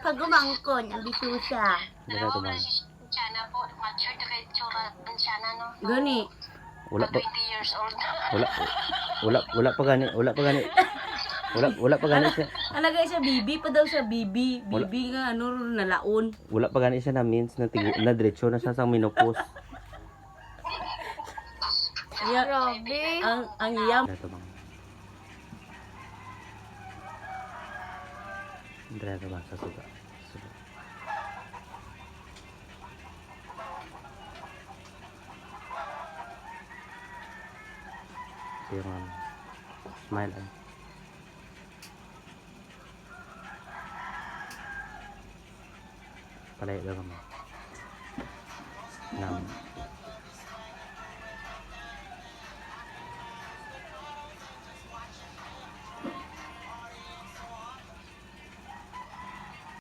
Pag umangkon, ambisyo siya. Dala to ba? Chana po, mature na kay tsura ng Chana, no? Gani. Wala pa 20 years old na. wala pa gani. Wala pa gani siya. Alagay siya bibi pa daw siya bibi. Bibi nga ano nalaon. Wala pa gani siya na means na na diretso na siya sa menopause. Grabe. Ang yam. Dala to ba? Dala to ba sa suga? Yung smile ay. Palay daw mo. Nam.